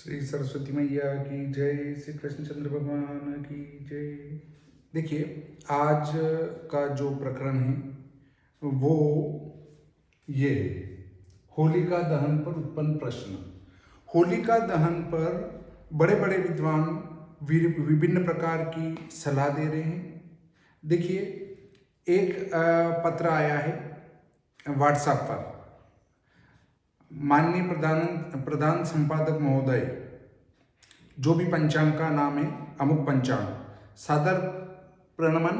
श्री सरस्वती मैया की जय, श्री कृष्णचंद्र भगवान की जय। देखिए, आज का जो प्रकरण है वो ये है, होलिका दहन पर उत्पन्न प्रश्न। होलिका दहन पर बड़े बड़े विद्वान विभिन्न प्रकार की सलाह दे रहे हैं। देखिए, एक पत्र आया है व्हाट्सएप पर। माननीय प्रधान संपादक महोदय, जो भी पंचांग का नाम है अमुक पंचांग, सादर प्रणमन,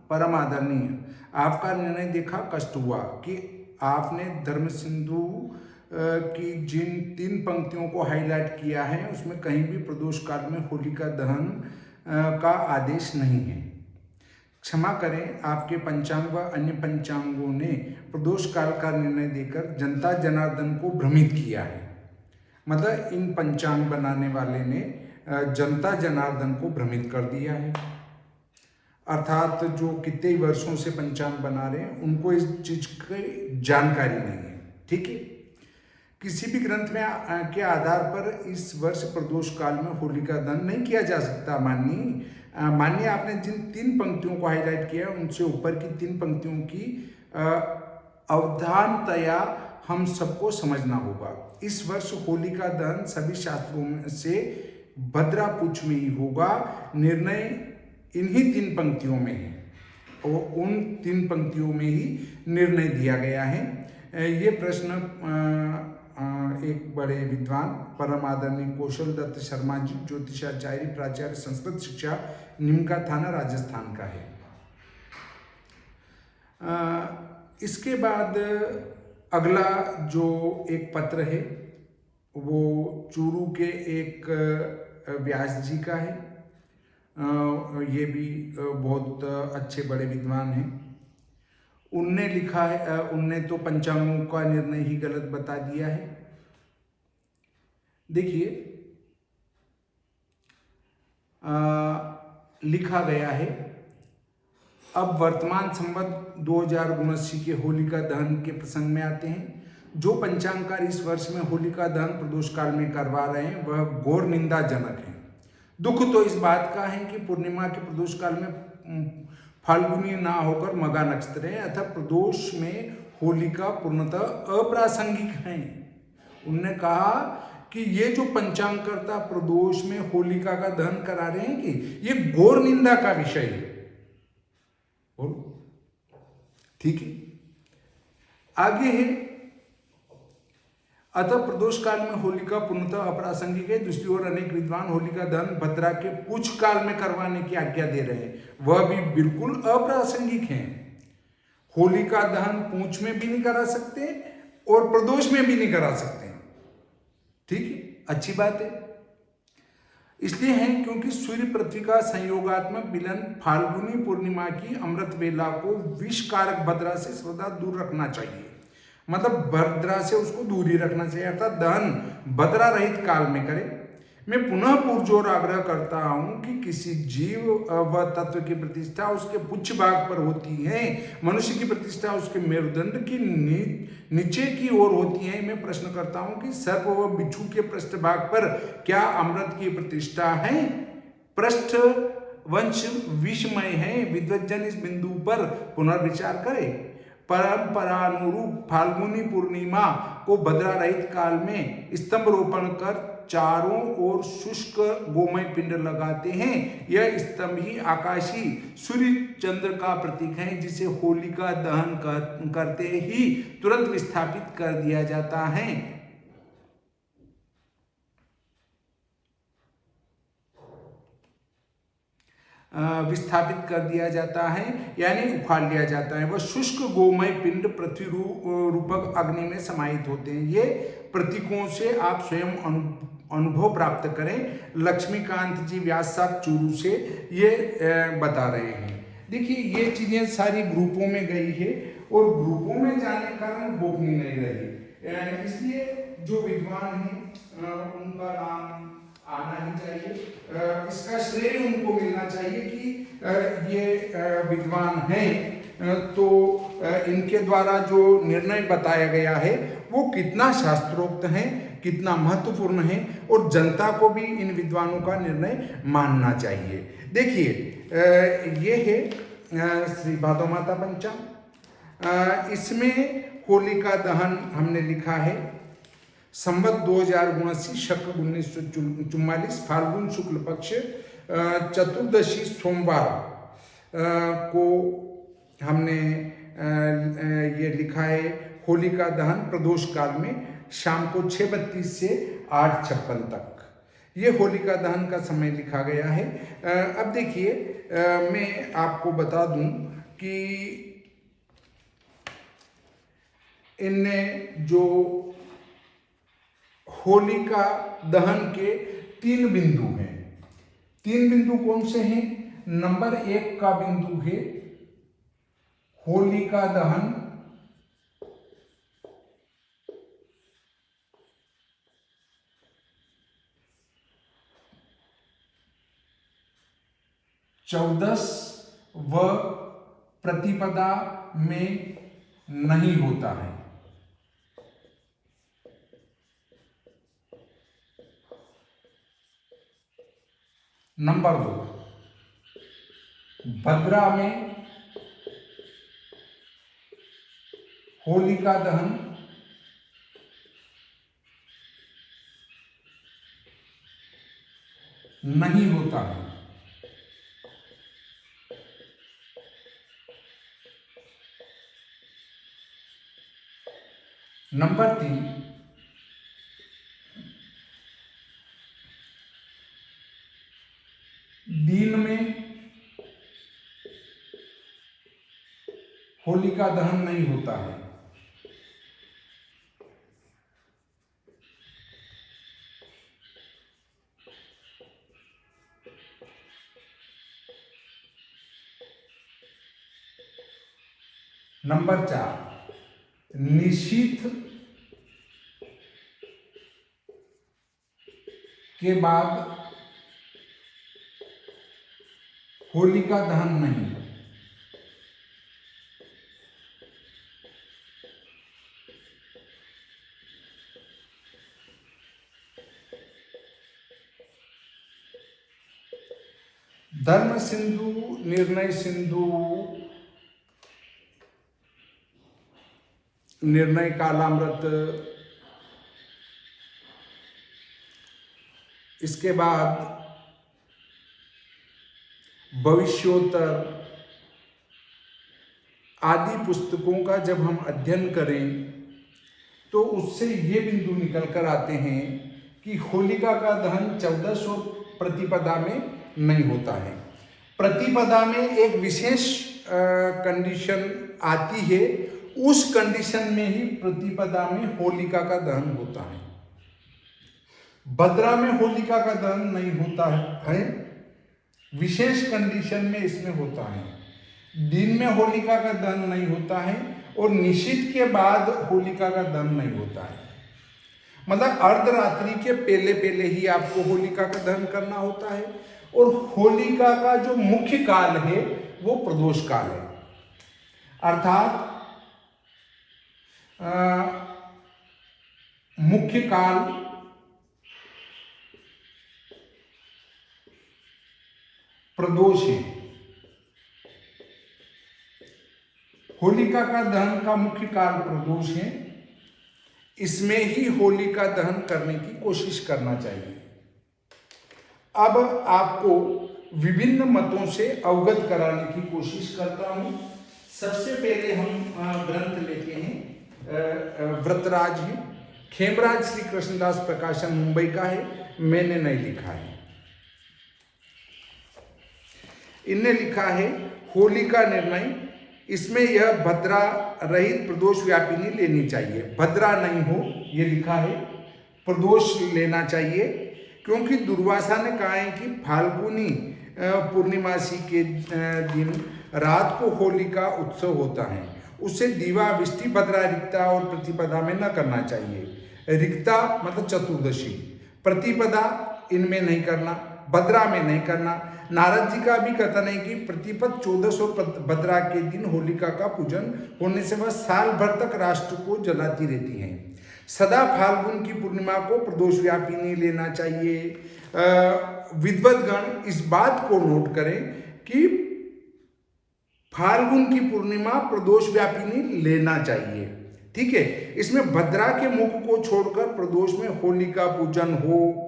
परम आदरणीय। आपका निर्णय देखा कष्ट हुआ कि आपने धर्म सिंधु की जिन 3 पंक्तियों को हाईलाइट किया है उसमें कहीं भी प्रदोष काल में होलिका दहन का आदेश नहीं है। क्षमा करें, आपके पंचांग व अन्य पंचांगों ने प्रदोष काल का निर्णय देकर जनता जनार्दन को भ्रमित किया है। मतलब इन पंचांग बनाने वाले ने जनता जनार्दन को भ्रमित कर दिया है। अर्थात जो कितने वर्षों से पंचांग बना रहे हैं उनको इस चीज की जानकारी नहीं है। ठीक है, किसी भी ग्रंथ में के आधार पर इस वर्ष प्रदोष काल में होलिका दहन नहीं किया जा सकता। माननीय आपने जिन 3 पंक्तियों को हाईलाइट किया है उनसे ऊपर की 3 पंक्तियों की अवधानतया हम सबको समझना होगा। इस वर्ष होलिका दहन सभी शास्त्रों से भद्रा पुछ में ही होगा। निर्णय इन्हीं 3 पंक्तियों में है और उन 3 पंक्तियों में ही निर्णय दिया गया है। ये प्रश्न एक बड़े विद्वान परम आदरणीय कौशल दत्त शर्मा जी, ज्योतिषाचार्य, प्राचार्य, संस्कृत शिक्षा, निमका थाना, राजस्थान का है। इसके बाद अगला जो एक पत्र है वो चूरू के एक व्यास जी का है। ये भी बहुत अच्छे बड़े विद्वान हैं। उनने लिखा है, उनने तो पंचांगों का निर्णय ही गलत बता दिया है। देखिए, लिखा गया है, अब वर्तमान संवत 2079 के होलिका दहन के प्रसंग में आते हैं। जो पंचांगकार इस वर्ष में होलिका दहन प्रदोष काल में करवा रहे हैं वह घोर निंदाजनक है। दुख तो इस बात का है कि पूर्णिमा के प्रदोष काल में फाल्गुनी ना होकर मघा नक्षत्र है, अतः प्रदोष में होलिका पूर्णतः अप्रासंगिक है। उन्होंने कहा कि ये जो पंचांगकर्ता प्रदोष में होलिका का दहन करा रहे हैं कि ये घोर निंदा का विषय है। ठीक है, आगे है, अतः प्रदोष काल में होलिका पूर्णतः अप्रासंगिक है। दूसरी ओर अनेक विद्वान होलिका दहन भद्रा के पूछ काल में करवाने की आज्ञा दे रहे हैं, वह भी बिल्कुल अप्रासंगिक है। होलिका दहन पूछ में भी नहीं करा सकते और प्रदोष में भी नहीं करा सकते। ठीक है, अच्छी बात है। इसलिए है क्योंकि सूर्य पृथ्वी का संयोगात्मक मिलन फाल्गुनी पूर्णिमा की अमृत वेला को विष कारक भद्रा से सदा दूर रखना चाहिए। मतलब भद्रा से उसको दूर ही रखना चाहिए, अर्थात दहन भद्रा रहित काल में करे। मैं पुनः पुरजोर आग्रह करता हूं कि किसी जीव व तत्व की प्रतिष्ठा उसके पुच्छ भाग पर होती है, मनुष्य की प्रतिष्ठा उसके मेरुदंड की नीचे की ओर होती है। मैं प्रश्न करता हूं कि सर्प व बिच्छू के पृष्ठ भाग पर क्या अमृत की प्रतिष्ठा है? पृष्ठ वंश विषमय है। विद्वज्जन इस बिंदु पर पुनर्विचार करे। परंपरानुरूप फाल्गुनी पूर्णिमा को भद्रा रहित काल में स्तंभ रोपण कर चारों ओर शुष्क गोमय पिंड लगाते हैं। यह स्तंभ ही आकाशी सूर्य चंद्र का प्रतीक है, जिसे होलिका दहन करते ही तुरंत विस्थापित कर दिया जाता है। विस्थापित कर दिया जाता है, यानी उखाड़ लिया जाता है। वह शुष्क गोमय पिंड पृथ्वी रूपक अग्नि में समाहित होते हैं। ये प्रतीकों से आप स्वयं अनुभव प्राप्त करें। लक्ष्मीकांत जी व्यास साहब चूरू से ये बता रहे हैं। देखिए, ये चीजें सारी ग्रुपों में गई है और ग्रुपों में जाने के कारण गोपनीय नहीं रही। इसलिए जो विद्वान हैं उनका नाम आना ही चाहिए। इसका श्रेय उनको मिलना चाहिए कि ये विद्वान हैं, तो इनके द्वारा जो निर्णय बताया गया है वो कितना शास्त्रोक्त है कितना महत्वपूर्ण है और जनता को भी इन विद्वानों का निर्णय मानना चाहिए। देखिए ये है श्री भादो माता पंचांग। इसमें होलिका दहन हमने लिखा है संवत 2079 शक 1944 फाल्गुन शुक्ल पक्ष चतुर्दशी सोमवार को हमने ये लिखा है। होलिका दहन प्रदोष काल में शाम को 6:32 से 8:56 तक ये होलिका दहन का समय लिखा गया है। अब देखिए मैं आपको बता दूं कि इनने जो होलिका दहन के 3 बिंदु हैं। 3 बिंदु कौन से हैं? नंबर 1 का बिंदु है होलिका दहन चौदस व प्रतिपदा में नहीं होता है। नंबर 2 भद्रा में होलिका दहन नहीं होता है। नंबर 3 दिन में होलिका दहन नहीं होता है। नंबर 4 निशीथ के बाद होलिका दहन नहीं। धर्म सिंधु, निर्णय सिंधु, निर्णय कालामृत, इसके बाद भविष्योत्तर आदि पुस्तकों का जब हम अध्ययन करें तो उससे ये बिंदु निकल कर आते हैं कि होलिका का दहन 1400 प्रतिपदा में नहीं होता है। प्रतिपदा में एक विशेष कंडीशन आती है, उस कंडीशन में ही प्रतिपदा में होलिका का दहन होता है। भद्रा में होलिका का दहन नहीं होता है, विशेष कंडीशन में इसमें होता है। दिन में होलिका का दहन नहीं होता है और निशीथ के बाद होलिका का दहन नहीं होता है। मतलब अर्धरात्रि के पहले पहले ही आपको होलिका का दहन करना होता है। और होलिका का जो मुख्य काल है वो प्रदोष काल है, अर्थात मुख्य काल प्रदोष है। होलिका का दहन का मुख्य काल प्रदोष है, इसमें ही होलिका दहन करने की कोशिश करना चाहिए। अब आपको विभिन्न मतों से अवगत कराने की कोशिश करता हूं। सबसे पहले हम ग्रंथ लेते हैं, व्रतराज है, खेमराज श्री कृष्णदास प्रकाशन मुंबई का है, मैंने नहीं लिखा है। इनने लिखा है होलिका निर्णय, इसमें यह भद्रा रहित प्रदोष व्यापिनी लेनी चाहिए। भद्रा नहीं हो ये लिखा है, प्रदोष लेना चाहिए, क्योंकि दुर्वासा ने कहा है कि फाल्गुनी पूर्णिमासी के दिन रात को होलिका उत्सव होता है, उससे दीवा विष्टि भद्रा रिक्ता और प्रतिपदा में न करना चाहिए। रिक्ता मतलब चतुर्दशी, प्रतिपदा इनमें नहीं करना, भद्रा में नहीं करना। नारद जी का भी कथन है कि प्रतिपद 1400 भद्रा के दिन होलिका का पूजन होने से वह साल भर तक राष्ट्र को जलाती रहती हैं। सदा फाल्गुन की पूर्णिमा को प्रदोष व्यापी नहीं लेना चाहिए। विद्वद्गण इस बात को नोट करें कि फाल्गुन की पूर्णिमा प्रदोष व्यापी नहीं लेना चाहिए। ठीक है, इसमें भद्रा के मुख को छोड़कर प्रदोष में होलिका पूजन हो।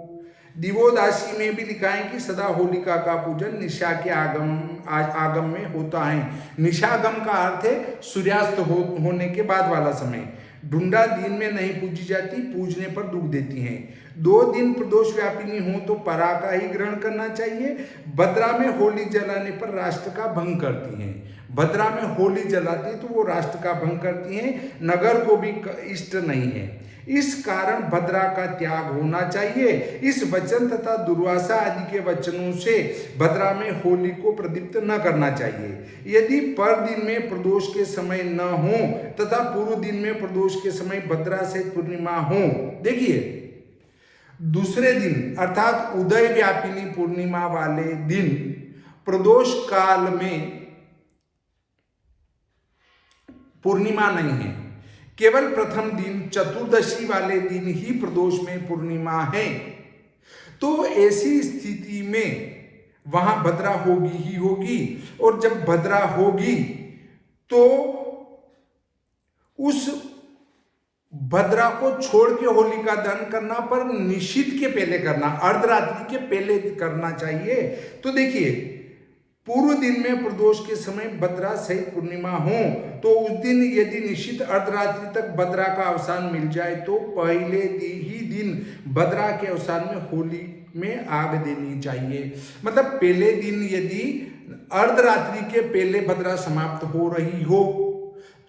दिवोदासी में भी लिखा है कि सदा होलिका का पूजन निशा के आगम में होता है। निशागम का अर्थ है सूर्यास्त होने के बाद वाला समय। ढूंढा दिन में नहीं पूजी जाती, पूजने पर दुख देती हैं। 2 दिन प्रदोष व्यापिनी हो तो परा का ही ग्रहण करना चाहिए। भद्रा में होली जलाने पर राष्ट्र का भंग करती हैं। भद्रा में होली जलाती तो वो राष्ट्र का भंग करती हैं, नगर को भी इष्ट नहीं है। इस कारण भद्रा का त्याग होना चाहिए। इस वचन तथा दुर्वासा आदि के वचनों से भद्रा में होली को प्रदीप्त न करना चाहिए। यदि पर दिन में प्रदोष के समय न हो तथा पूर्व दिन में प्रदोष के समय भद्रा से पूर्णिमा हो, देखिए दूसरे दिन अर्थात उदय व्यापिनी पूर्णिमा वाले दिन प्रदोष काल में पूर्णिमा नहीं है, केवल प्रथम दिन चतुर्दशी वाले दिन ही प्रदोष में पूर्णिमा है। तो ऐसी स्थिति में वहां भद्रा होगी ही होगी, और जब भद्रा होगी तो उस भद्रा को छोड़ के होलिका दहन करना, पर निशित के पहले करना, अर्धरात्रि के पहले करना चाहिए। तो देखिए पूर्व दिन में प्रदोष के समय भद्रा सहित पूर्णिमा हो तो उस दिन यदि निश्चित अर्धरात्रि तक भद्रा का अवसान मिल जाए तो पहले ही दिन भद्रा के अवसान में होली में आग देनी चाहिए। मतलब पहले दिन यदि अर्धरात्रि के पहले भद्रा समाप्त हो रही हो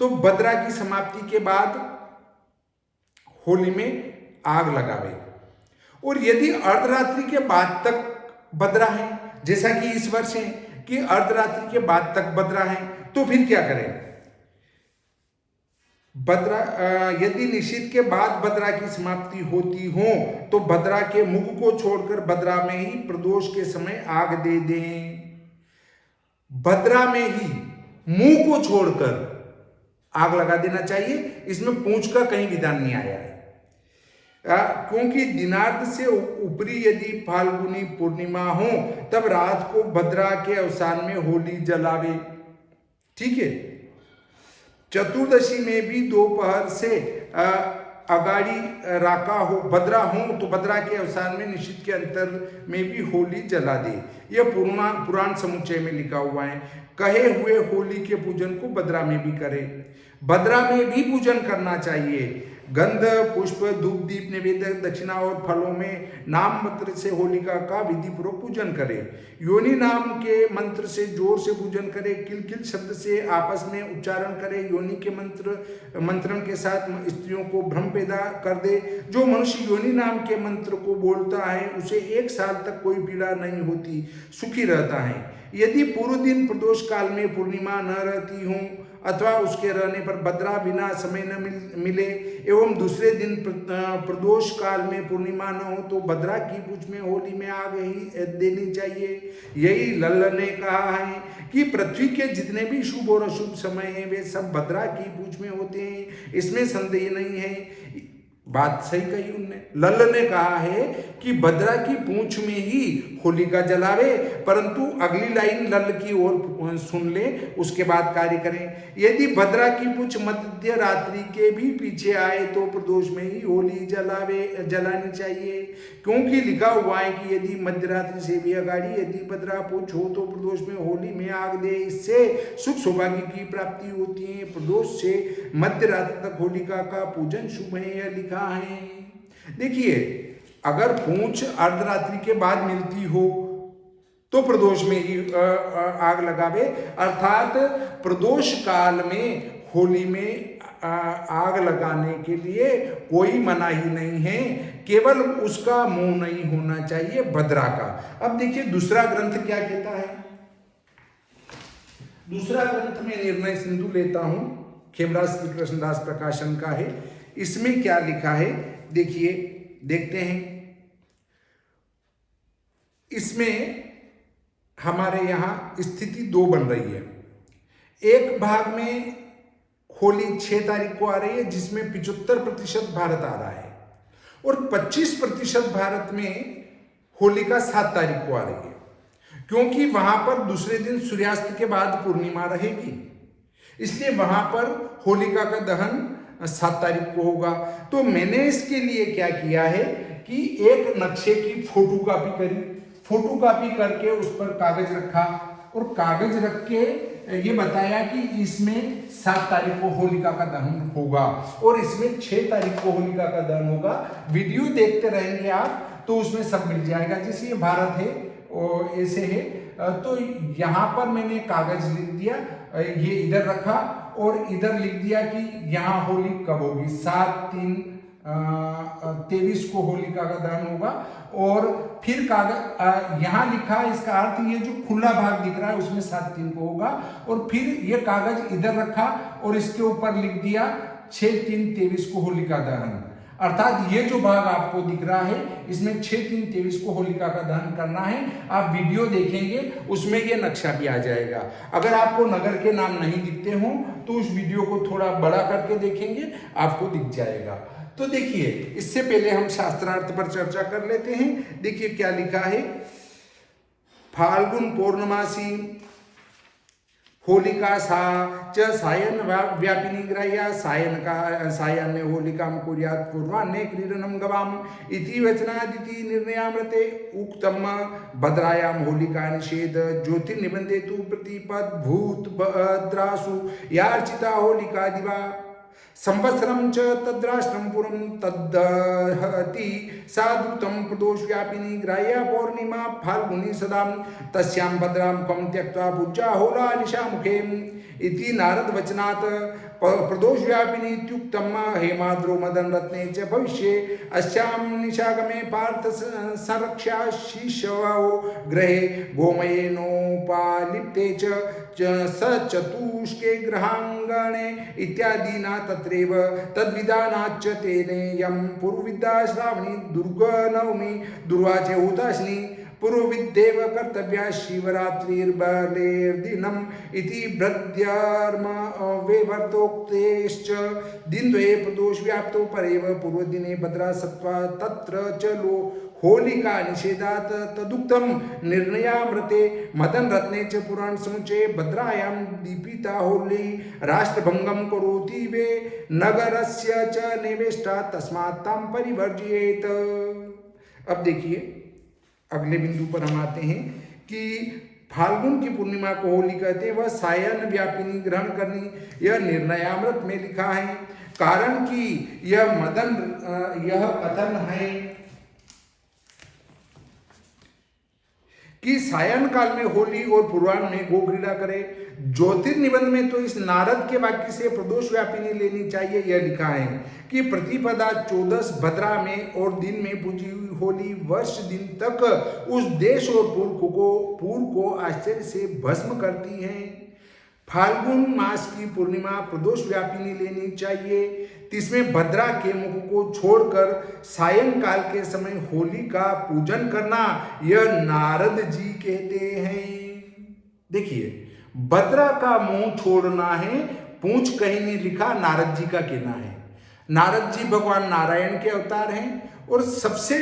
तो भद्रा की समाप्ति के बाद होली में आग लगावे। और यदि अर्धरात्रि के बाद तक भद्रा है, जैसा कि इस वर्ष है कि अर्धरात्रि के बाद तक भद्रा है, तो फिर क्या करें? भद्रा यदि निशित के बाद भद्रा की समाप्ति होती हो तो भद्रा के मुख को छोड़कर भद्रा में ही प्रदोष के समय आग दे दें। भद्रा में ही मुंह को छोड़कर आग लगा देना चाहिए। इसमें पूंछ का कहीं विधान नहीं आया है, क्योंकि दिनार्थ से ऊपरी यदि फाल्गुनी पूर्णिमा हो तब रात को भद्रा के अवसान में होली जलावे। ठीक है, चतुर्दशी में भी दोपहर से अगाड़ी राका हो भद्रा हो तो भद्रा के अवसान में निश्चित के अंतर में भी होली जला दे। यह पुराण समुच्चय में लिखा हुआ है। कहे हुए होली के पूजन को भद्रा में भी करे। भद्रा में भी पूजन करना चाहिए। गंध पुष्प धूप दीप नैवेद्य दक्षिणा और फलों में नाम मंत्र से होलिका का विधि पूर्वक पूजन करे। योनि नाम के मंत्र से जोर से पूजन करे। किल किल शब्द से आपस में उच्चारण करे। योनि के मंत्रण के साथ स्त्रियों को भ्रम पैदा कर दे। जो मनुष्य योनि नाम के मंत्र को बोलता है उसे 1 साल तक कोई पीड़ा नहीं होती, सुखी रहता है। यदि पूर्व दिन प्रदोष काल में पूर्णिमा न रहती हो अथवा उसके रहने पर भद्रा बिना समय न मिले एवं दूसरे दिन प्रदोष काल में पूर्णिमा न हो तो भद्रा की पूछ में होली में आग ही देनी चाहिए। यही लल्ल ने कहा है कि पृथ्वी के जितने भी शुभ और अशुभ समय हैं वे सब भद्रा की पूछ में होते हैं, इसमें संदेह नहीं है। बात सही कही उनने। लल्ल ने कहा है कि भद्रा की पूंछ में ही होलिका जलावे, परंतु अगली लाइन लल्ल की ओर सुन ले, उसके बाद कार्य करें। यदि भद्रा की पूंछ मध्य रात्रि के भी पीछे आए तो प्रदोष में ही होली जलानी चाहिए, क्योंकि लिखा हुआ है कि यदि मध्यरात्रि से भी अगाड़ी यदि भद्रा पूंछ हो तो प्रदोष में होली में आग दे, इससे सुख सौभाग्य की प्राप्ति होती है। प्रदोष से मध्य रात्रि तक होलिका का पूजन शुभ है, यह लिखा है। देखिए अगर पूंछ अर्धरात्रि के बाद मिलती हो तो प्रदोष में ही आग लगावे, अर्थात प्रदोष काल में होली में आग लगाने के लिए कोई मनाही नहीं है, केवल उसका मुंह नहीं होना चाहिए भद्रा का। अब देखिए दूसरा ग्रंथ क्या कहता है। दूसरा ग्रंथ में निर्णय सिंधु लेता हूं, खेमराज श्री कृष्णदास प्रकाशन का है। इसमें क्या लिखा है देखिए, देखते हैं। इसमें हमारे यहां स्थिति 2 बन रही है। एक भाग में होली 6 तारीख को आ रही है, जिसमें 75% भारत आ रहा है, और 25% भारत में होलिका 7 तारीख को आ रही है, क्योंकि वहां पर दूसरे दिन सूर्यास्त के बाद पूर्णिमा रहेगी, इसलिए वहां पर होलिका का दहन 7 तारीख को होगा। तो मैंने इसके लिए क्या किया है कि एक नक्शे की फोटो कॉपी करी, फोटो कॉपी करके उस पर कागज रखा, और कागज रख के ये बताया कि इसमें 7 तारीख को होलिका का दहन होगा और इसमें 6 तारीख को होलिका का दहन होगा। वीडियो देखते रहेंगे आप तो उसमें सब मिल जाएगा। जैसे ये भारत है और ऐसे है, तो यहाँ पर मैंने कागज लिख दिया, ये इधर रखा और इधर लिख दिया कि यहाँ होली कब होगी, 7/3/23 को होलिका का दहन होगा। और फिर कागज यहाँ लिखा, इसका अर्थ ये जो खुला भाग दिख रहा है उसमें 7/3 को होगा, और फिर ये कागज इधर रखा और इसके ऊपर लिख दिया 6/3/23 को होलिका दहन। अर्थात ये जो भाग आपको दिख रहा है इसमें 6/3/23 को होलिका का दहन करना है। आप वीडियो देखेंगे उसमें ये नक्शा भी आ जाएगा। अगर आपको नगर के नाम नहीं दिखते हो तो उस वीडियो को थोड़ा बड़ा करके देखेंगे, आपको दिख जाएगा। तो देखिए, इससे पहले हम शास्त्रार्थ पर चर्चा कर लेते हैं। देखिए क्या लिखा है, फाल्गुन पौर्णमासी होलिका सा च सायन व्यापिनी ग्राह्या सायान्य होलिकां कुर्यात् पूर्वाह्ने क्रीडनं गवाम् इति वचनादिति निर्णयामृते उक्तम भद्रायां होलिका निषेध ज्योतिर्निबन्धे तु प्रतिपद्भूत भद्रासु यार्चिता होलिका दिवा संवत्सरं च तद्राष्ट्रं पुरं तद्धति साधुतं प्रदोषव्यापिनी ग्राह्या पौर्णिमा फाल्गुनी सदा तस्यां भद्रां कं त्यक्त्वा पूज्या होला निशामुखे इति नारद वचनात् प्रदोषव्यापिनी इत्युक्तं हेमाद्रो मदन रत्ने च भविष्ये अस्यां निशागमे पार्थ संरक्षा शिशवो ग्रहे गोमयेनोपालिप्ते च सचतुष्के ग्रहांगणे इत्यादिना तत्रैव तद्विधानाच्च तेनेयं पूर्वविद्या श्रावणी दुर्गनवमी दुर्वाचे हुताश्नी पूर्वविद्येव कर्तव्या शिवरात्रिर्बलेर्दिनम् इति भृद्यर्म वेवर्तोक्तेश्च दिनद्वये प्रदोषव्याप्तौ परेव पूर्वदिने भद्रा सत्त्वा तत्र च होलिका निषेधात् तदुक्तं निर्णयामृते मदन रत्ने च पुराण समुच्चये भद्रायां दीपिता होली राष्ट्रभंगं करोति वे नगरस्य च निवेष्टा तस्मात् तां परिवर्जयेत्। अब देखिए अगले बिंदु पर हम आते हैं कि फाल्गुन की पूर्णिमा को होली कहते हैं, वह सायन व्यापिनी ग्रहण करनी, यह निर्णयामृत में लिखा है। कारण कि यह कथन है कि सायन काल में होली और पूर्वाह्न में गो क्रीड़ा करे। ज्योतिर्निबंध में तो इस नारद के वाक्य से प्रदोष व्यापिनी लेनी चाहिए, यह लिखा है कि प्रतिपदा 14 भद्रा में और दिन में पूजी हुई होली वर्ष दिन तक उस देश और पूर्व को आश्चर्य से भस्म करती है। फाल्गुन मास की पूर्णिमा प्रदोष व्यापिनी लेनी चाहिए। इसमें भद्रा के मुख को छोड़कर सायंकाल के समय होली का पूजन करना, यह नारद जी कहते हैं। देखिए, भद्रा का मुंह छोड़ना है, पूंछ कहीं नहीं लिखा, नारद जी का कहना है। नारद जी भगवान नारायण के अवतार हैं और सबसे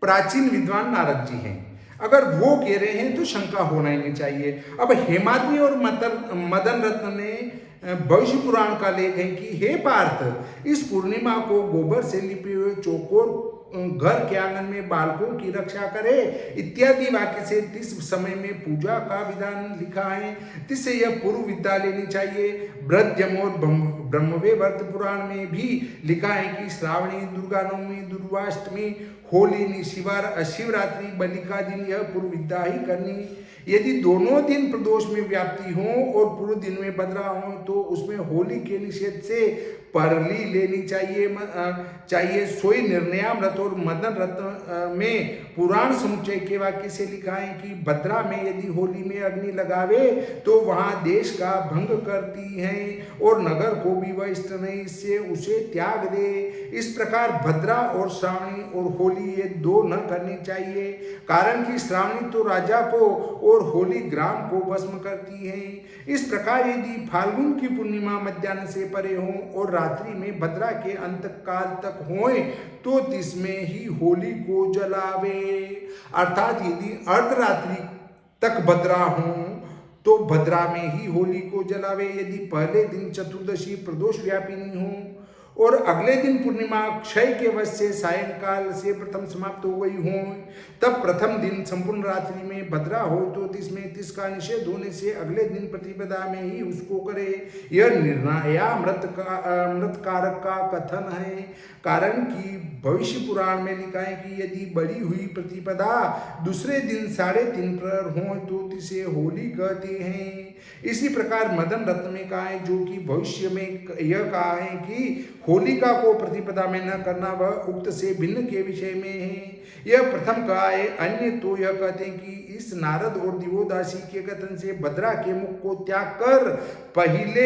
प्राचीन विद्वान नारद जी हैं। अगर वो कह रहे हैं तो शंका होना ही नहीं चाहिए। अब हेमाद्री और मदन रत्न ने भविष्य पुराण का लेख है कि हे पार्थ, इस पूर्णिमा को गोबर से लिपे हुए चौकोर घर के आंगन में बालकों की रक्षा करे इत्यादि वाक्य से तिस समय में पूजा का विधान लिखा है। तिससे यह पूर्व विद्या लेनी चाहिए। ब्रह्म और ब्रह्मवेवर्त पुराण में भी लिखा है कि श्रावणी, दुर्गा नवमी, दुर्वाष्टमी, होली, शिवरात्रि, बलि का दिन यह पूर्व विद्या ही करनी। यदि दोनों दिन प्रदोष में व्याप्ति हो और पूर्व दिन में भद्रा हो तो उसमें होली के निषेध से परली लेनी चाहिए। सोई निर्णयामृत और मदन रत्न में पुराण समुच्चय के वाक्य से लिखा है कि भद्रा में यदि होली में अग्नि लगावे तो वहां देश का भंग करती है और नगर को भी वह इष्ट नहीं, इससे उसे त्याग दे। इस प्रकार भद्रा और श्रावणी और होली होली ये दो न करनी चाहिए, कारण कि श्रावणी तो राजा को और होली ग्राम को भस्म करती है। इस प्रकार यदि फाल्गुन की पूर्णिमा मध्याह्न से परे हो और रात्रि में भद्रा के अंत काल तक होए तो तिसमें ही होली को जलावे। अर्थात यदि अर्धरात्रि तक भद्रा हो तो भद्रा में ही होली को जलावे। यदि पहले दिन चतुर्दशी प्रदोष व्यापिनी हो और अगले दिन पूर्णिमा क्षय के वश से सायंकाल से प्रथम समाप्त हो गई हो, तब प्रथम दिन संपूर्ण रात्रि में भद्रा हो तो तिसमें तिस का निषेध होने से अगले दिन प्रतिपदा में ही उसको करे। यह मृतकारक का कथन है, कारण कि भविष्य पुराण में लिखा है कि यदि बड़ी हुई प्रतिपदा दूसरे दिन 3:30 प्रहर हो तो तिसे होली कहते हैं। इसी प्रकार मदन रत्न में कहा है, जो कि भविष्य में यह कहा है कि होलिका को प्रतिपदा में न करना वह उक्त से भिन्न के विषय में है। यह प्रथम कहा है। अन्य तो यह कहते हैं कि इस नारद और दिवोदासी के कथन से भद्रा के मुख को त्याग कर पहले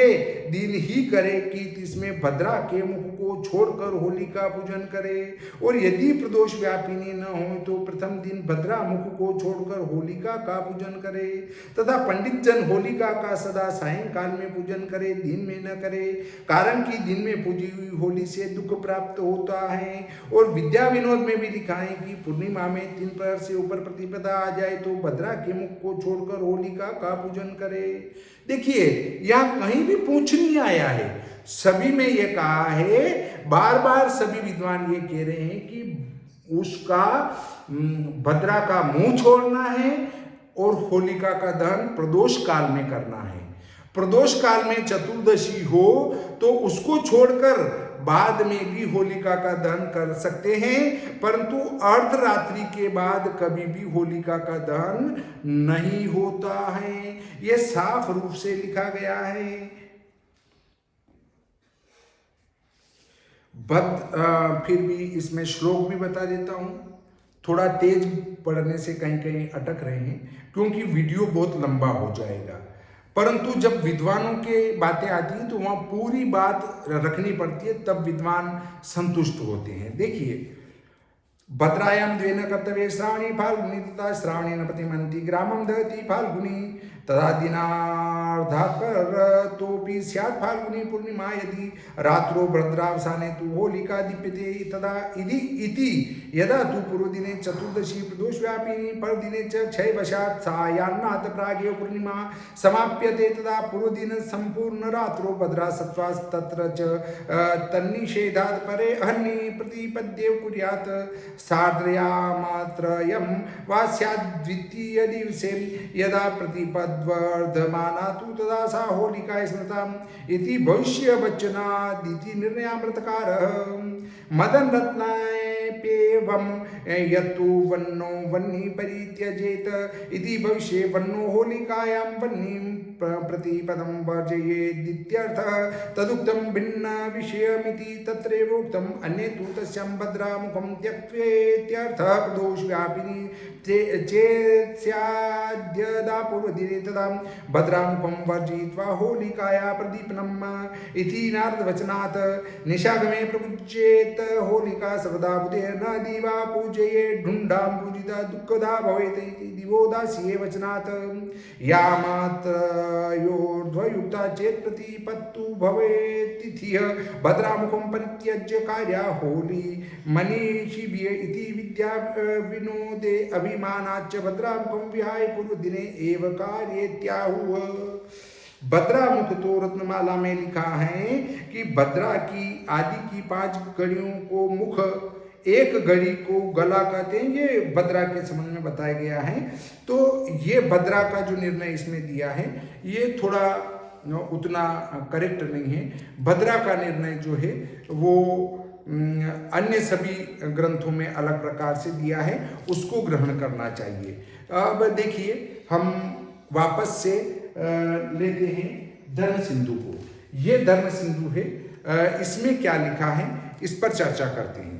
दिन ही करे कि इसमें भद्रा के मुख को छोड़कर होलिका पूजन करे, और यदि प्रदोष व्यापिनी न हो तो प्रथम दिन भद्रा मुख को छोड़कर होलिका का पूजन करे, तथा पंडित जन होलिका का सदा सायंकाल में पूजन करे, दिन में न करे, कारण कि दिन में पूजी हुई होली से दुख प्राप्त होता है। और विद्या विनोद में भी लिखा है कि पूर्णिमा में 3 प्रहर से ऊपर प्रतिपदा आ जाए तो भद्रा के मुख को छोड़कर होलिका का पूजन करे। देखिए, यहाँ कहीं भी पूछ नहीं आया है, सभी में ये कहा है, बार बार सभी विद्वान ये कह रहे हैं कि उसका भद्रा का मुंह छोड़ना है और होलिका का दहन प्रदोष काल में करना है। प्रदोष काल में चतुर्दशी हो तो उसको छोड़कर बाद में भी होलिका का दहन कर सकते हैं, परंतु अर्धरात्रि के बाद कभी भी होलिका का दहन नहीं होता है। यह साफ रूप से लिखा गया है। फिर भी इसमें श्लोक भी बता देता हूं, थोड़ा तेज पढ़ने से कहीं कहीं अटक रहे हैं क्योंकि वीडियो बहुत लंबा हो जाएगा, परंतु जब विद्वानों के बातें आती हैं तो वहाँ पूरी बात रखनी पड़ती है, तब विद्वान संतुष्ट होते हैं। देखिए, भद्रायाम द्वेन कर्तव्ये श्रावणी फाल्गुनी तथा श्रावणेन प्रतिमन्ति ग्रामं दहति फाल्गुनी तथा दिनार्धात् तोपि स्यात् फाल्गुनी पूर्णिमा यदि रात्रो भद्रावसाने तु होलिका दीप्यते तदा इति यदा तु पूर्वदिने चतुर्दशी प्रदोषव्यापिनी परदिने च क्षयवशात् सायान्नात् प्रागेव पूर्णिमा समाप्यते तदा पूर्वदिन संपूर्ण रात्रो भद्रा सत्त्वास्तत्र च तन्निषेधात् परे अहन्नि प्रतिपद्येव कुर्यात् सार्धयामात्रयं वा स्यात् द्वितीय दिवसे यदा प्रतिपद्वर्धमाना तु तदा सा होलिका स्मृता इति भविष्य वचनादिति निर्णयामृतकारः मदन रत्नाप्येवं यत्तु वन्नो वह्नि परित्यजेत इति भविष्ये वन्नो होलिकायां वह्निं प्रतिपदं वर्जयेदित्यर्थः तदुक्तं भिन्न विषयमिति तत्रैव उक्तम् अन्ये तु तस्यां भद्रामुखं त्यक्त्वेत्यर्थः प्रदोष व्यापिनी चेत् स्याद्यदा पूर्वदिने तदा भद्रामुखं वर्जयित्वा होलिकाया प्रदीपनम् इति नारदवचनात् निशागमे प्रपूज्येत होलिका सर्वदा बुधेर्न दिवा पूजयेत् ढुण्डां पूजिता दुःखदा भवेत् इति दिवोदासीये वचनात् या मात्रयोर्ध्वयुक्ता चेत् प्रतिपत्तु भवेत् तिथिः भद्रामुखं परित्यज्य कार्या होली मनीषिभिः इति विद्या विनोदे अभिमानाच्च भद्रामुखं विहाय पूर्वदिने एव कार्येत्याहुः। भद्रामुख तो रत्नमाला में लिखा है कि भद्रा की आदि की 5 घड़ियों को मुख, एक घड़ी को गला कहते हैं। ये भद्रा के संबंध में बताया गया है। तो ये भद्रा का जो निर्णय इसमें दिया है ये थोड़ा उतना करेक्ट नहीं है। भद्रा का निर्णय जो है वो अन्य सभी ग्रंथों में अलग प्रकार से दिया है, उसको ग्रहण करना चाहिए। अब देखिए, हम वापस से लेते हैं धर्म सिंधु को। ये धर्म सिंधु है, इसमें क्या लिखा है इस पर चर्चा करते हैं।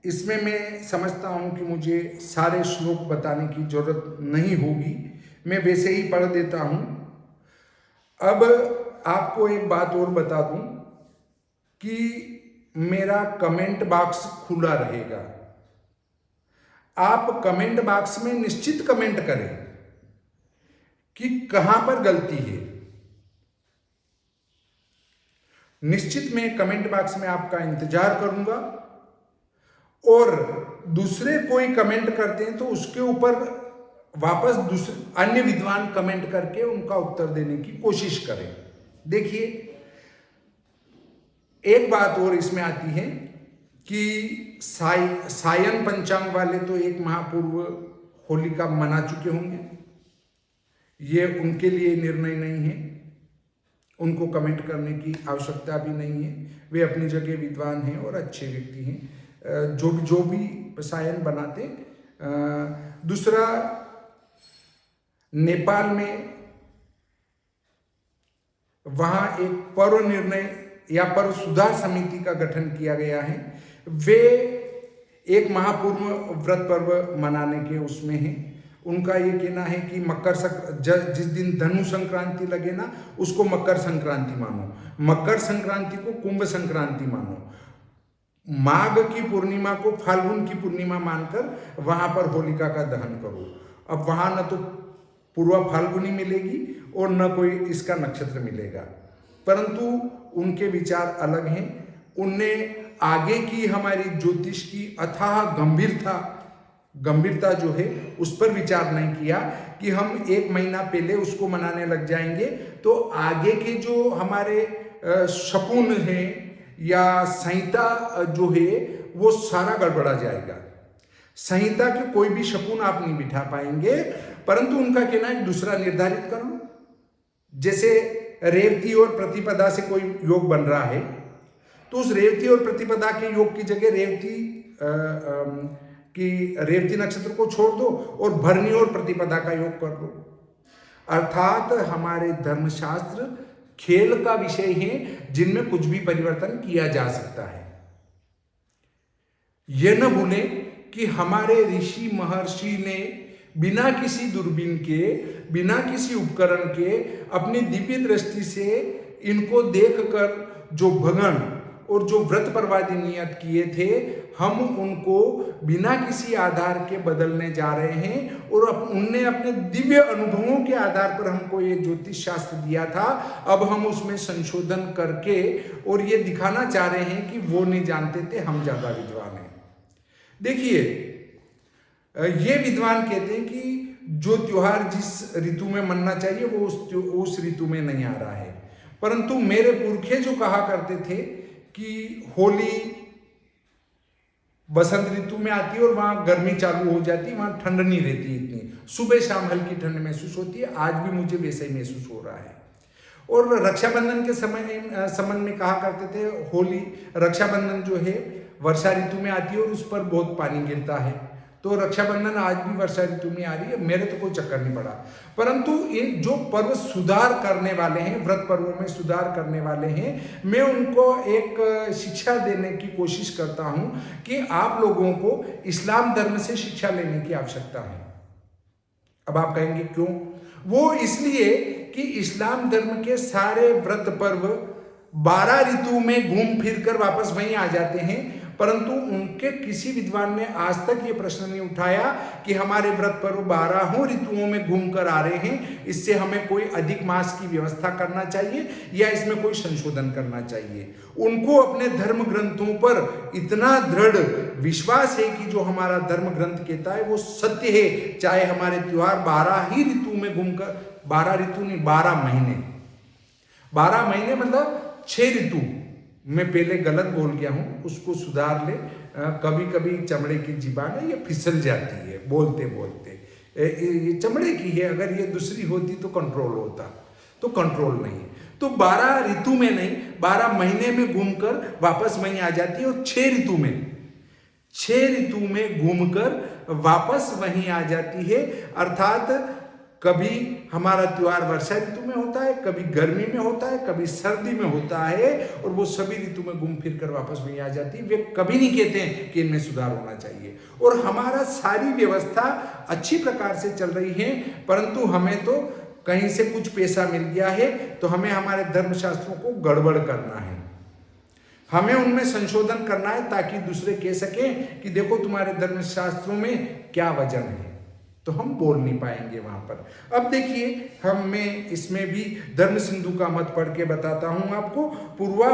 इसमें मैं समझता हूं कि मुझे सारे श्लोक बताने की जरूरत नहीं होगी, मैं वैसे ही पढ़ देता हूं। अब आपको एक बात और बता दूं कि मेरा कमेंट बॉक्स खुला रहेगा। आप कमेंट बॉक्स में निश्चित कमेंट करें कि कहां पर गलती है। निश्चित मैं कमेंट बॉक्स में आपका इंतजार करूंगा, और दूसरे कोई कमेंट करते हैं तो उसके ऊपर वापस दूसरे अन्य विद्वान कमेंट करके उनका उत्तर देने की कोशिश करें। देखिए, एक बात और इसमें आती है कि सायन पंचांग वाले तो एक महापूर्व होलिका मना चुके होंगे, ये उनके लिए निर्णय नहीं है, उनको कमेंट करने की आवश्यकता भी नहीं है। वे अपनी जगह विद्वान हैं और अच्छे व्यक्ति हैं, जो भी सायन बनाते। दूसरा, नेपाल में वहां एक पर्व निर्णय या पर्व सुधार समिति का गठन किया गया है। वे एक महापूर्व व्रत पर्व मनाने के उसमें हैं। उनका ये कहना है कि जिस दिन धनु संक्रांति लगे ना, उसको मकर संक्रांति मानो, मकर संक्रांति को कुंभ संक्रांति मानो, माघ की पूर्णिमा को फाल्गुन की पूर्णिमा मानकर वहां पर होलिका का दहन करो। अब वहां न तो पूर्वा फाल्गुनी मिलेगी और न कोई इसका नक्षत्र मिलेगा, परंतु उनके विचार अलग हैं। उनने आगे की हमारी ज्योतिष की अथाह गंभीरता जो है उस पर विचार नहीं किया कि हम 1 महीना पहले उसको मनाने लग जाएंगे तो आगे के जो हमारे शकुन है या संहिता जो है वो सारा गड़बड़ा जाएगा। संहिता के कोई भी शकुन आप नहीं बिठा पाएंगे, परंतु उनका कहना है दूसरा निर्धारित कर लो। जैसे रेवती और प्रतिपदा से कोई योग बन रहा है तो उस रेवती और प्रतिपदा के योग की जगह रेवती नक्षत्र को छोड़ दो और भरणी और प्रतिपदा का योग कर लो। अर्थात हमारे धर्मशास्त्र खेल का विषय है जिनमें कुछ भी परिवर्तन किया जा सकता है। यह न भूलें कि हमारे ऋषि महर्षि ने बिना किसी दूरबीन के, बिना किसी उपकरण के अपनी दिव्य दृष्टि से इनको देखकर जो भगन और जो व्रत पर्वादि नियत किए थे, हम उनको बिना किसी आधार के बदलने जा रहे हैं। और उनने अपने दिव्य अनुभवों के आधार पर हमको ये ज्योतिष शास्त्र दिया था। अब हम उसमें संशोधन करके और ये दिखाना चाह रहे हैं कि वो नहीं जानते थे, हम ज्यादा विद्वान हैं। देखिए, ये विद्वान कहते हैं कि जो त्योहार जिस ऋतु में मनना चाहिए वो उस ऋतु में नहीं आ रहा है, परंतु मेरे पुरखे जो कहा करते थे कि होली बसंत ऋतु में आती है और वहां गर्मी चालू हो जाती है, वहां ठंड नहीं रहती इतनी, सुबह शाम हल्की ठंड महसूस होती है। आज भी मुझे वैसे ही महसूस हो रहा है। और रक्षाबंधन के संबंध में कहा करते थे होली, रक्षाबंधन जो है वर्षा ऋतु में आती है और उस पर बहुत पानी गिरता है, तो रक्षाबंधन आज भी वर्षा ऋतु में आ रही है। मेरे तो कोई चक्कर नहीं पड़ा, परंतु इन जो पर्व सुधार करने वाले हैं, व्रत पर्वों में सुधार करने वाले हैं, मैं उनको एक शिक्षा देने की कोशिश करता हूं कि आप लोगों को इस्लाम धर्म से शिक्षा लेने की आवश्यकता है। अब आप कहेंगे क्यों? वो इसलिए कि इस्लाम धर्म के सारे व्रत पर्व 12 ऋतु में घूम फिर कर वापस वहीं आ जाते हैं, परंतु उनके किसी विद्वान ने आज तक ये प्रश्न नहीं उठाया कि हमारे व्रत पर्व 12 ऋतुओं में घूमकर आ रहे हैं, इससे हमें कोई अधिक मास की व्यवस्था करना चाहिए या इसमें कोई संशोधन करना चाहिए। उनको अपने धर्म ग्रंथों पर इतना दृढ़ विश्वास है कि जो हमारा धर्म ग्रंथ कहता है वो सत्य है, चाहे हमारे त्योहार 12 ही ऋतु में घूमकर, 12 ऋतु नहीं 12 महीने, 12 महीने मतलब 6 ऋतु। मैं पहले गलत बोल गया हूं, उसको सुधार ले। कभी कभी चमड़े की जीबान है, ये फिसल जाती है बोलते बोलते, ये चमड़े की है, अगर ये दूसरी होती तो कंट्रोल होता, तो कंट्रोल नहीं है। तो 12 ऋतु में नहीं, 12 महीने में घूमकर वापस वहीं आ जाती है। और 6 ऋतु में घूमकर वापस वहीं आ जाती है। अर्थात कभी हमारा त्योहार वर्षा ऋतु में होता है, कभी गर्मी में होता है, कभी सर्दी में होता है, और वो सभी ऋतु में घूम फिर कर वापस वहीं आ जाती है। वे कभी नहीं कहते हैं कि इनमें सुधार होना चाहिए। और हमारा सारी व्यवस्था अच्छी प्रकार से चल रही है, परंतु हमें तो कहीं से कुछ पैसा मिल गया है तो हमें हमारे धर्मशास्त्रों को गड़बड़ करना है, हमें उनमें संशोधन करना है ताकि दूसरे कह सकें कि देखो तुम्हारे धर्मशास्त्रों में क्या वजन है, तो हम बोल नहीं पाएंगे वहां पर। अब देखिए मैं इसमें भी धर्म सिंधु का मत पढ़ के बताता हूं आपको। पूर्वा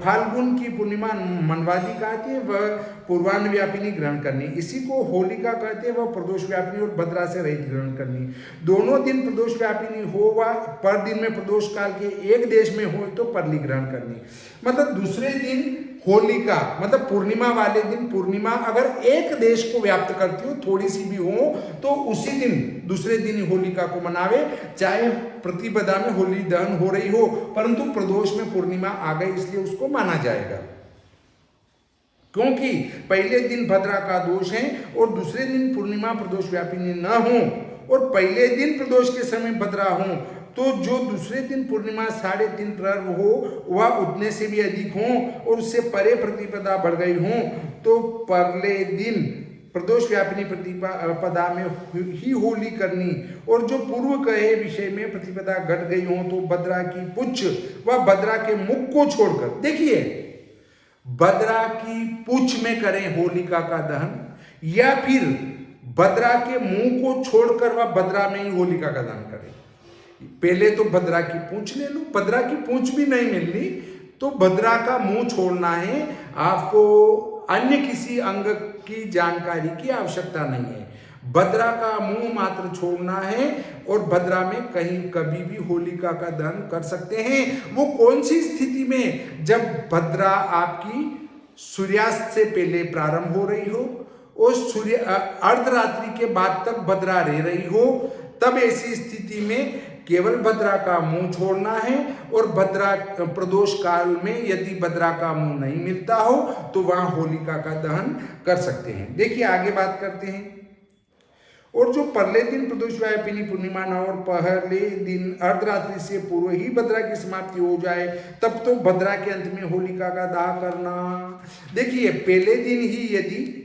फाल्गुन की पूर्णिमा मनवादी कहते हैं, वह पूर्वान्न व्यापिनी ग्रहण करनी, इसी को होलिका कहते हैं, वह प्रदोष व्यापिनी और भद्रा से रहित ग्रहण करनी। दोनों दिन प्रदोष व्यापिनी हो व पर दिन में प्रदोष काल के एक देश में हो तो परली ग्रहण करनी। मतलब दूसरे दिन होलिका मतलब पूर्णिमा वाले दिन, पूर्णिमा अगर एक देश को व्याप्त करती हो, थोड़ी सी भी हो, तो उसी दिन दूसरे दिन होलिका को मनावे, चाहे प्रतिपदा में होली दहन हो रही हो, परंतु प्रदोष में पूर्णिमा आ गई इसलिए उसको माना जाएगा, क्योंकि पहले दिन भद्रा का दोष है और दूसरे दिन पूर्णिमा प्रदोष व्यापिनी न हो और पहले दिन प्रदोष के समय भद्रा हो, तो जो दूसरे दिन पूर्णिमा 3.5 प्रहर हो वह उतने से भी अधिक हो और उससे परे प्रतिपदा बढ़ गई हो, तो पहले दिन प्रदोष व्यापिनी प्रतिपदा में ही होली करनी, और जो पूर्व कहे विषय में प्रतिपदा घट गई हो तो भद्रा की पुच्छ व भद्रा के मुख को छोड़कर, देखिए भद्रा की पुच्छ में करें होलिका का दहन या फिर भद्रा के मुंह को छोड़कर वह भद्रा में ही होलिका का दहन करें। पहले तो भद्रा की पूंछ ले लो, भद्रा की पूंछ भी नहीं मिलनी तो भद्रा का मुंह छोड़ना है, आपको अन्य किसी अंग की जानकारी की आवश्यकता नहीं है, भद्रा का मुंह मात्र छोड़ना है और भद्रा में कहीं कभी भी होलिका का दहन कर सकते हैं। वो कौन सी स्थिति में, जब भद्रा आपकी सूर्यास्त से पहले प्रारंभ हो रही हो और सूर्य अर्धरात्रि के बाद तक भद्रा रह रही हो, तब ऐसी स्थिति में केवल भद्रा का मुंह छोड़ना है और भद्रा प्रदोष काल में यदि भद्रा का मुंह नहीं मिलता हो तो वहां होलिका का दहन कर सकते हैं। देखिए आगे बात करते हैं। और जो पहले दिन प्रदोष व्यापिनी पूर्णिमा न और पहले दिन अर्धरात्रि से पूर्व ही भद्रा की समाप्ति हो जाए तब तो भद्रा के अंत में होलिका का दाह करना। देखिए पहले दिन ही यदि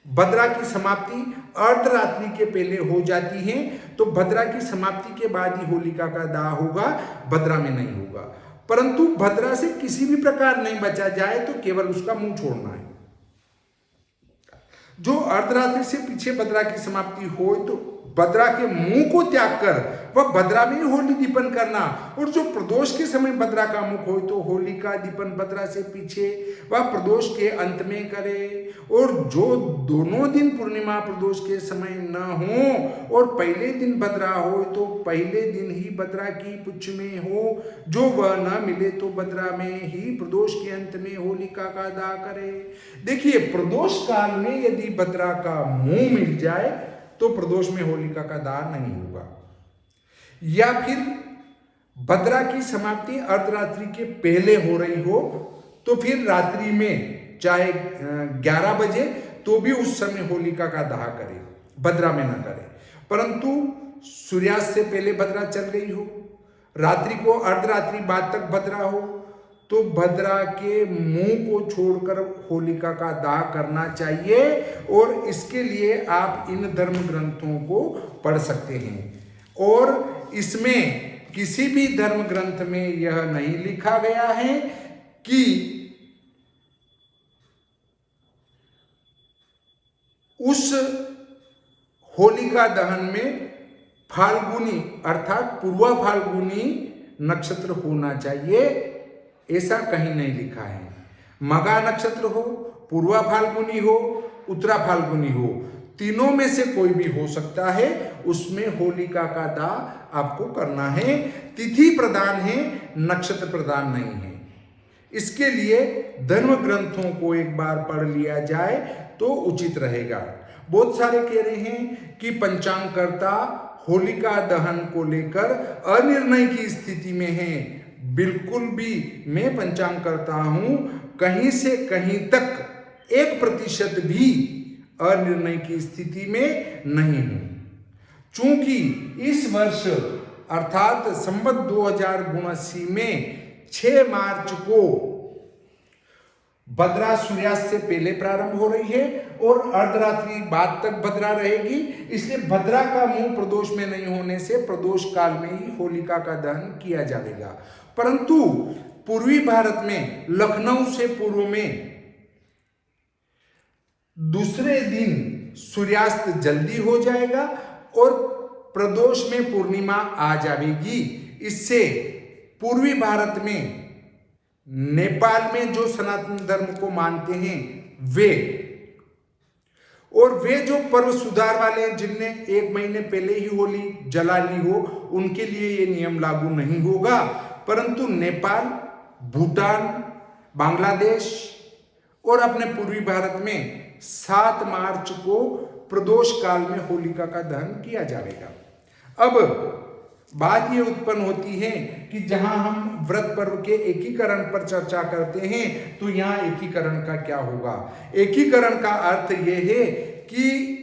भद्रा की समाप्ति अर्धरात्रि के पहले हो जाती है तो भद्रा की समाप्ति के बाद ही होलिका का दाह होगा, भद्रा में नहीं होगा। परंतु भद्रा से किसी भी प्रकार नहीं बचा जाए तो केवल उसका मुंह छोड़ना है। जो अर्धरात्रि से पीछे भद्रा की समाप्ति हो तो भद्रा के मुंह को त्याग कर वह भद्रा में ही होली दीपन करना, और जो प्रदोष के समय भद्रा का मुख हो तो होलिका दीपन भद्रा से पीछे वह प्रदोष के अंत में करे। और जो दोनों दिन पूर्णिमा प्रदोष के समय न हो और पहले दिन भद्रा हो तो पहले दिन ही भद्रा की पुच्छ में हो, जो वह न मिले तो भद्रा में ही प्रदोष के अंत में होलिका का दाह करे। देखिए प्रदोष काल में यदि भद्रा का मुंह मिल जाए तो प्रदोष में होलिका का दाह नहीं होगा, या फिर भद्रा की समाप्ति अर्धरात्रि के पहले हो रही हो तो फिर रात्रि में चाहे 11 बजे तो भी उस समय होलिका का दाह करे, भद्रा में न करे। परंतु सूर्यास्त से पहले भद्रा चल गई हो, रात्रि को अर्धरात्रि बाद तक भद्रा हो, तो भद्रा के मुंह को छोड़कर होलिका का दाह करना चाहिए। और इसके लिए आप इन धर्म ग्रंथों को पढ़ सकते हैं। और इसमें किसी भी धर्म ग्रंथ में यह नहीं लिखा गया है कि उस होलिका दहन में फाल्गुनी अर्थात पूर्वा फाल्गुनी नक्षत्र होना चाहिए, ऐसा कहीं नहीं लिखा है। मगा नक्षत्र हो, पूर्वा फाल्गुनी हो, उत्तरा फाल्गुनी हो, तीनों में से कोई भी हो सकता है, उसमें होलिका का दाह आपको करना है। तिथि प्रधान है, नक्षत्र प्रधान नहीं है। इसके लिए धर्म ग्रंथों को एक बार पढ़ लिया जाए तो उचित रहेगा। बहुत सारे कह रहे हैं कि पंचांगकर्ता होलिका दहन को लेकर अनिर्णय की स्थिति में है। बिल्कुल भी मैं पंचांग करता हूं, कहीं से कहीं तक 1% भी अनिर्णय की स्थिति में नहीं हूं। चूंकि इस वर्ष अर्थात संवत 2079 में 6 मार्च को भद्रा सूर्यास्त से पहले प्रारंभ हो रही है और अर्धरात्रि बाद तक भद्रा रहेगी, इसलिए भद्रा का मुंह प्रदोष में नहीं होने से प्रदोष काल में ही होलिका का दहन किया जाएगा। परंतु पूर्वी भारत में लखनऊ से पूर्व में दूसरे दिन सूर्यास्त जल्दी हो जाएगा और प्रदोष में पूर्णिमा आ जाएगी। इससे पूर्वी भारत में, नेपाल में जो सनातन धर्म को मानते हैं वे जो पर्व सुधार वाले हैं, जिनने 1 महीने पहले ही होली जला ली हो, उनके लिए ये नियम लागू नहीं होगा। परंतु नेपाल, भूटान, बांग्लादेश और अपने पूर्वी भारत में 7 मार्च को प्रदोष काल में होलिका का दहन किया जाएगा। अब बात ये उत्पन्न होती है कि जहां हम व्रत पर्व के एकीकरण पर चर्चा करते हैं, तो यहाँ एकीकरण का क्या होगा? एकीकरण का अर्थ ये है कि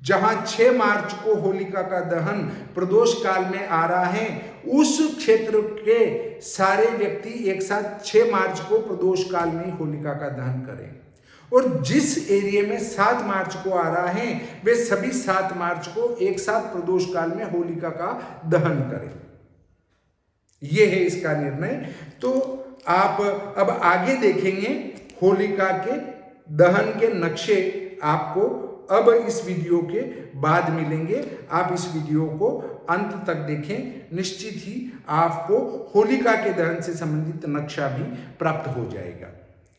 जहां 6 मार्च को होलिका का दहन प्रदोष काल में आ रहा है, उस क्षेत्र के सारे व्यक्ति एक साथ 6 मार्च को प्रदोष काल में होलिका का दहन करें, और जिस एरिया में 7 मार्च को आ रहा है, वे सभी 7 मार्च को एक साथ प्रदोष काल में होलिका का दहन करें। यह है इसका निर्णय। तो आप अब आगे देखेंगे होलिका के दहन के नक्शे आपको अब इस वीडियो के बाद मिलेंगे। आप इस वीडियो को अंत तक देखें, निश्चित ही आपको होलिका के दहन से संबंधित नक्शा भी प्राप्त हो जाएगा।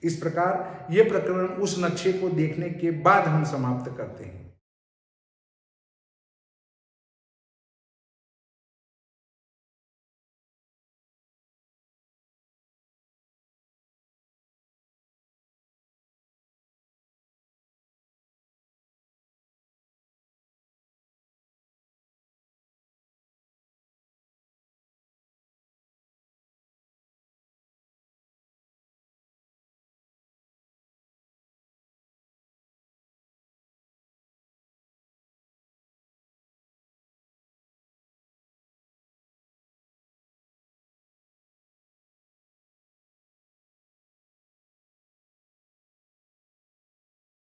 इस प्रकार ये प्रकरण उस नक्शे को देखने के बाद हम समाप्त करते हैं।